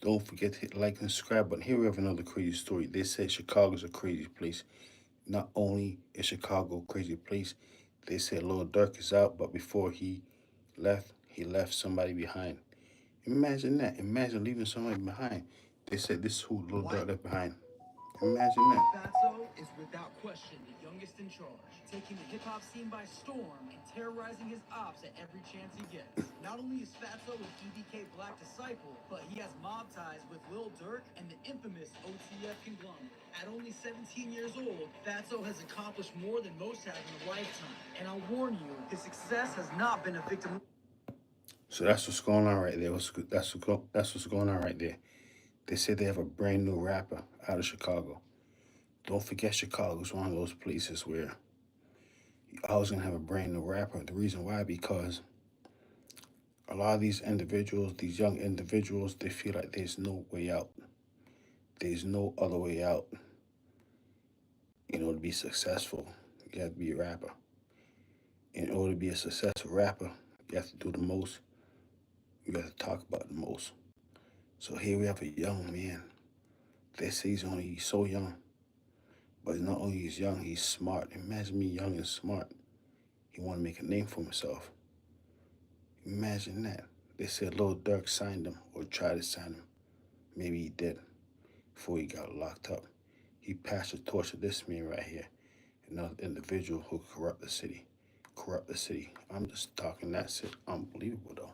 Don't forget to hit like and subscribe button. Here we have another crazy story. They say Chicago's a crazy place. Not only is Chicago a crazy place, they said Lil Durk is out, but before he left somebody behind. Imagine that. Imagine leaving somebody behind. They said this is who Lil Durk left behind. Imagine that. FATSO is without question the youngest in charge, taking the hip-hop scene by storm and terrorizing his ops at every chance he gets. Not only is FATSO an EBK Black disciple, but he has mob ties with Lil Durk and the infamous OTF conglomerate. At only 17 years old, FATSO has accomplished more than most have in a lifetime. And I'll warn you, his success has not been a victim. So that's what's going on right there. That's what's going on right there. They said they have a brand new rapper out of Chicago. Don't forget Chicago's one of those places where you always gonna have a brand new rapper. The reason why, because a lot of these individuals, these young individuals, they feel like there's no way out. There's no other way out. To be successful, you have to be a rapper. In order to be a successful rapper, you have to do the most. You have to talk about the most. So here we have a young man. They say he's so young. But not only he's young, he's smart. Imagine me young and smart. He want to make a name for himself. Imagine that. They said Lil Durk signed him or tried to sign him. Maybe he did before he got locked up. He passed the torch to this man right here, another individual who corrupt the city. Corrupt the city. I'm just talking. That's it. Unbelievable though.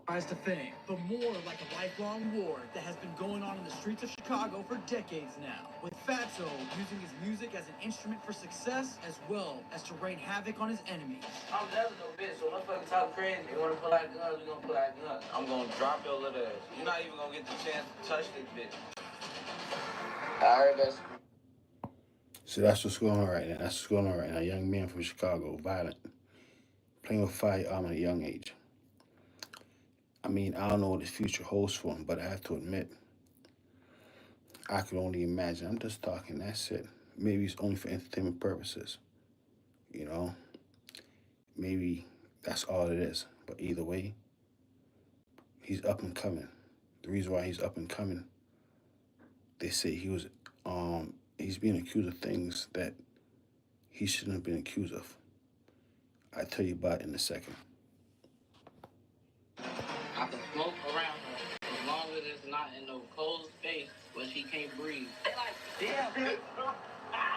Rise to fame, but more like a lifelong war that has been going on in the streets of Chicago for decades now, with FATSO using his music as an instrument for success as well as to rain havoc on his enemies. I'm never no bitch, so motherfuckers talk crazy. You wanna pull out guns, we gonna pull out guns. I'm gonna drop your little ass. You're not even gonna get the chance to touch this bitch. I heard that. So that's what's going on right now. That's what's going on right now. A young man from Chicago, violent, playing with firearm at a young age. I mean, I don't know what the future holds for him, but I have to admit, I can only imagine. I'm just talking, that's it. Maybe it's only for entertainment purposes. You know? Maybe that's all it is. But either way, he's up and coming. The reason why he's up and coming, they say he's being accused of things that he shouldn't have been accused of. I'll tell you about it in a second. I can smoke around her as long as it's not in no cold space where she can't breathe. They like, damn, bitch.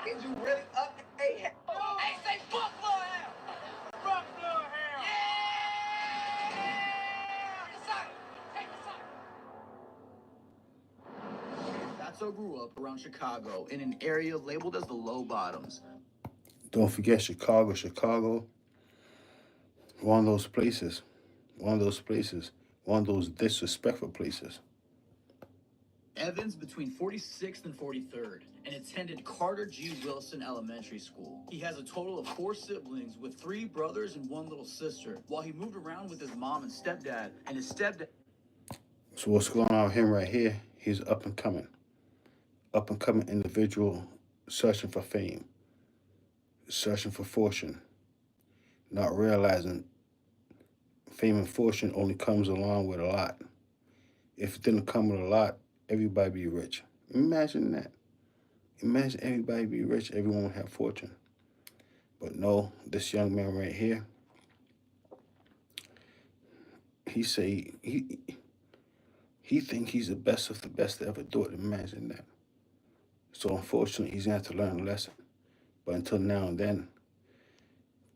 Is you really up? Hey, say fuck Lil Hell. Fuck Lil Hell. Yeah! Take the side. FATSO grew up around Chicago in an area labeled as the Low Bottoms. Don't forget Chicago. Chicago, one of those places. One of those places. One of those disrespectful places. Evans between 46th and 43rd and attended Carter G. Wilson Elementary School. He has a total of 4 siblings with 3 brothers and 1 little sister, while he moved around with his mom and stepdad, and his stepdad. So what's going on with him right here? He's up and coming individual searching for fame, searching for fortune, not realizing fame and fortune only comes along with a lot. If it didn't come with a lot, everybody be rich. Imagine that. Imagine everybody be rich, everyone would have fortune. But no, this young man right here, he say he think he's the best of the best to ever do it. Imagine that. So unfortunately, he's gonna have to learn a lesson. But until now and then,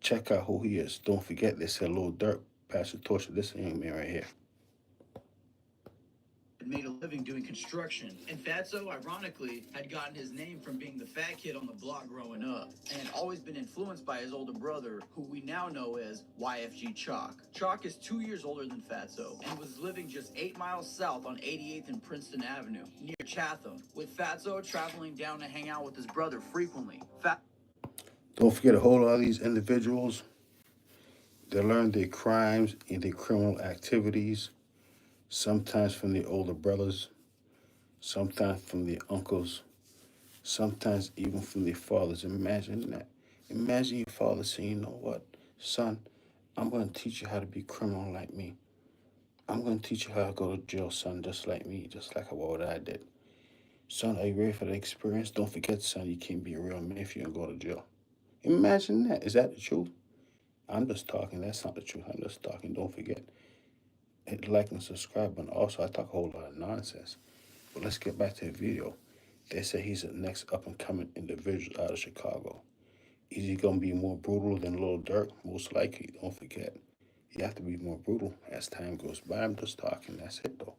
check out who he is. Don't forget they said Lil Durk passed the torch to this young man right here. Made a living doing construction, and FATSO, ironically, had gotten his name from being the fat kid on the block growing up, and had always been influenced by his older brother, who we now know as YFG Chalk. Chalk is 2 years older than FATSO, and was living just 8 miles south on 88th and Princeton Avenue, near Chatham, with FATSO traveling down to hang out with his brother frequently. Don't forget a whole lot of these individuals, they learn their crimes and their criminal activities, sometimes from their older brothers, sometimes from their uncles, sometimes even from their fathers. Imagine that. Imagine your father saying, you know what, son, I'm going to teach you how to be criminal like me. I'm gonna teach you how to go to jail, son, just like me, just like what I did. Son, are you ready for the experience? Don't forget, son, you can't be a real man if you don't go to jail. Imagine that. Is that the truth? I'm just talking. That's not the truth. I'm just talking. Don't forget. Hit like and subscribe. And also, I talk a whole lot of nonsense. But let's get back to the video. They say he's the next up and coming individual out of Chicago. Is he going to be more brutal than Lil Durk? Most likely. Don't forget. You have to be more brutal as time goes by. I'm just talking. That's it, though.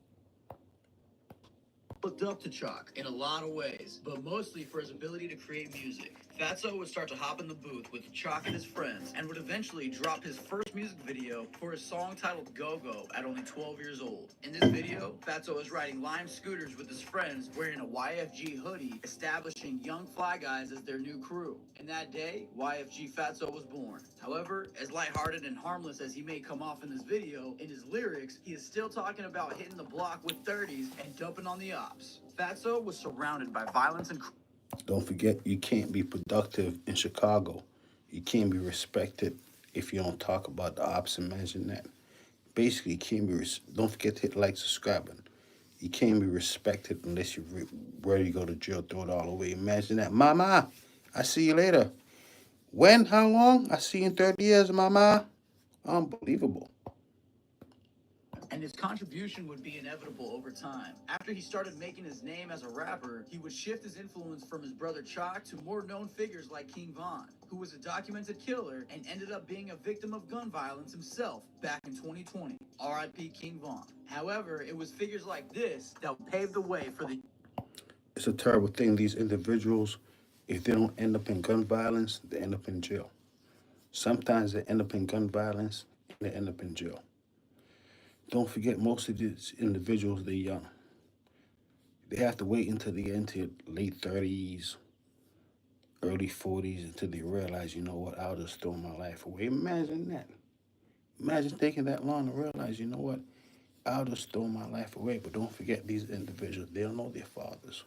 Looked up to Chalk in a lot of ways, but mostly for his ability to create music. Fatso would start to hop in the booth with Chalk and his friends and would eventually drop his first music video for his song titled Go Go at only 12 years old. In this video, Fatso is riding Lime scooters with his friends wearing a YFG hoodie, establishing Young Fly Guys as their new crew. In that day, YFG Fatso was born. However, as lighthearted and harmless as he may come off in this video, in his lyrics, he is still talking about hitting the block with 30s and dumping on the ops. Fatso was surrounded by violence and... Don't forget, you can't be productive in Chicago. You can't be respected if you don't talk about the ops. Imagine that. Basically, you can't be. Don't forget to hit like, subscribe. You can't be respected unless you're ready to go to jail, throw it all away. Imagine that. Mama, I see you later. When? How long? I see you in 30 years, Mama. Unbelievable. And his contribution would be inevitable over time. After he started making his name as a rapper, he would shift his influence from his brother Chalk to more known figures like King Von, who was a documented killer and ended up being a victim of gun violence himself back in 2020. R.I.P. King Von. However, it was figures like this that paved the way for the... It's a terrible thing. These individuals, if they don't end up in gun violence, they end up in jail. Sometimes they end up in gun violence and they end up in jail. Don't forget, most of these individuals, they're young. They have to wait until they get into late 30s, early 40s until they realize, you know what, I'll just throw my life away. Imagine that. Imagine taking that long to realize, you know what, I'll just throw my life away. But don't forget, these individuals, they don't know their fathers.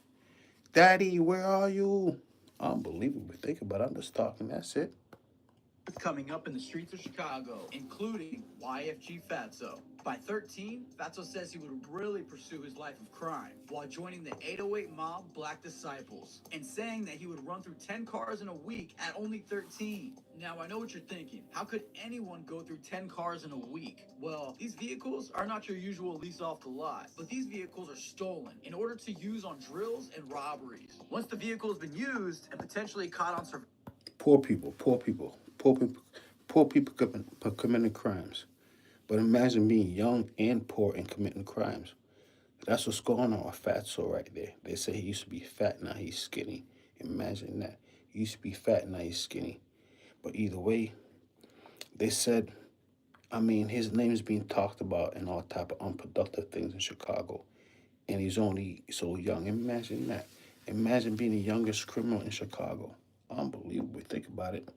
Daddy, where are you? Unbelievable. Think about it. I'm just talking. That's it. coming up in the streets of Chicago, including YFG Fatso. By 13, Fatso says he would really pursue his life of crime while joining the 808 mob Black Disciples and saying that he would run through 10 cars in a week at only 13. Now, I know what you're thinking. How could anyone go through 10 cars in a week? Well, these vehicles are not your usual lease off the lot, but these vehicles are stolen in order to use on drills and robberies. Once the vehicle has been used and potentially caught on surveillance, Poor people, poor people, poor people committing crimes. But imagine being young and poor and committing crimes. That's what's going on with Fatso right there. They say he used to be fat, now he's skinny. Imagine that. He used to be fat, now he's skinny. But either way, they said, I mean, his name is being talked about in all type of unproductive things in Chicago. And he's only so young. Imagine that. Imagine being the youngest criminal in Chicago. Unbelievable. Think about it.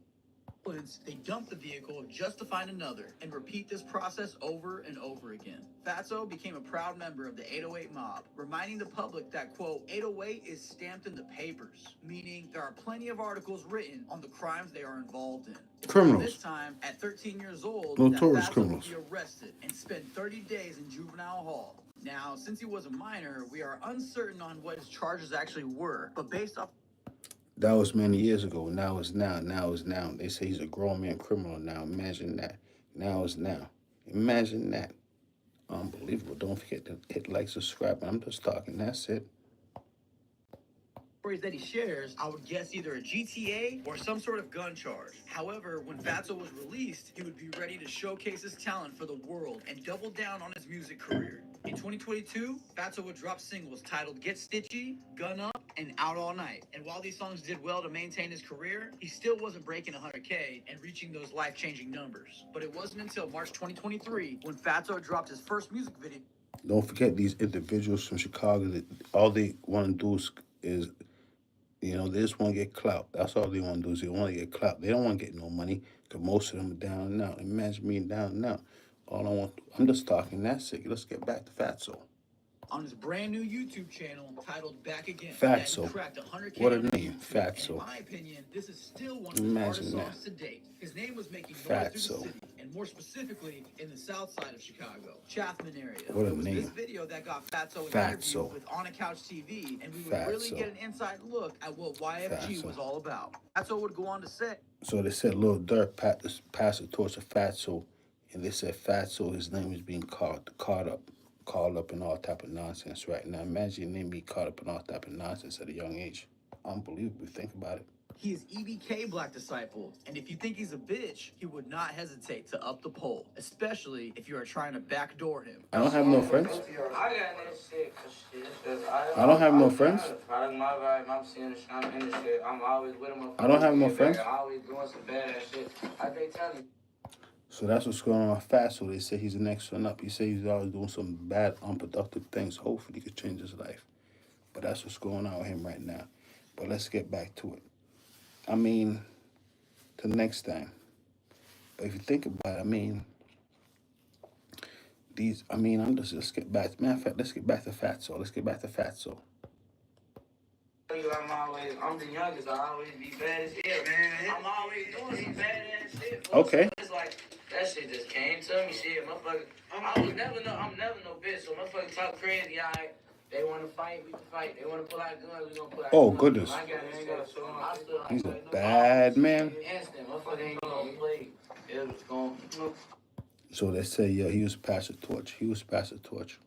they dump the vehicle just to find another and repeat this process over and over again. Fatso became a proud member of the 808 mob, reminding the public that, quote, 808 is stamped in the papers, meaning there are plenty of articles written on the crimes they are involved in. Criminals. This time, at 13 years old, Notorious Fatso criminals. would be arrested and spend 30 days in juvenile hall. Now, since he was a minor, we are uncertain on what his charges actually were, but based off... That was many years ago. Now is now. Now is now. They say he's a grown man criminal now. Imagine that. Now is now. Imagine that. Unbelievable. Don't forget to hit like, subscribe. I'm just talking. That's it. That he shares, I would guess either a GTA or some sort of gun charge. However, when Fatso was released, he would be ready to showcase his talent for the world and double down on his music career. In 2022, Fatso would drop singles titled Get Stitchy, Gun Up, and Out All Night. And while these songs did well to maintain his career, he still wasn't breaking 100K and reaching those life-changing numbers. But it wasn't until March 2023 when Fatso dropped his first music video. Don't forget these individuals from Chicago that all they want to do is you know, they just want to get clout. That's all they want to do is they want to get clout. They don't want to get no money because most of them are down and out. Imagine being down and out. I'm just talking. That's it. Let's get back to Fatso. On his brand new YouTube channel titled Back Again. Fatso. What a name, In Fatso. my opinion, this is still one of his hardest songs to date. His name was making noise through the city. and more specifically in the south side of Chicago, Chatham area. What a It was name. this video that got FATSO an FATSO. interview with On a Couch TV, and we would really FATSO. get an inside look at what YFG FATSO. was all about. FATSO would go on to say, So they said Lil Durk passed the torch to Fatso, and they said Fatso, his name is being called up in all type of nonsense right now. Imagine your name being caught up in all type of nonsense at a young age. Unbelievable. Think about it. he is EBK Black Disciple, and if you think he's a bitch, he would not hesitate to up the poll, especially if you are trying to backdoor him. I don't have no friends. I got that shit, cause I don't have no friends. Product my vibe, I'm seeing the shit, I'm in the shit. I'm always with him. I don't have no friends. I'm always doing some bad ass shit. How they tell you? So that's what's going on with Fatso. They say he's the next one up. He said he's always doing some bad, unproductive things. Hopefully he could change his life. But that's what's going on with him right now. But let's get back to it. I mean, the next thing. But if you think about it, I mean, let's get back. Matter of fact, let's get back to Fatso. Let's get back to Fatso. I'm the youngest. I always be bad as hell, man. I'm always doing some bad ass shit. Okay. So it's like that shit just came to me. Shit, motherfucker. I'm never no bitch. So motherfucker talk crazy. Alright, they want to fight, we can fight. They want to pull out guns, we gonna pull out Oh, guns. goodness. He's a bad man. Instant, motherfucker ain't gonna play. It was going. So they say, yo, he was past the torch. He was past the torch.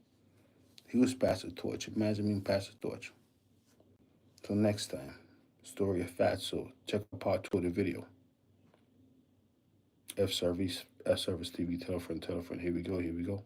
He was past the torch. Imagine being past the torch. So next time, story of Fatso. Check out part 2 of the video. F Service TV, telephone. Here we go.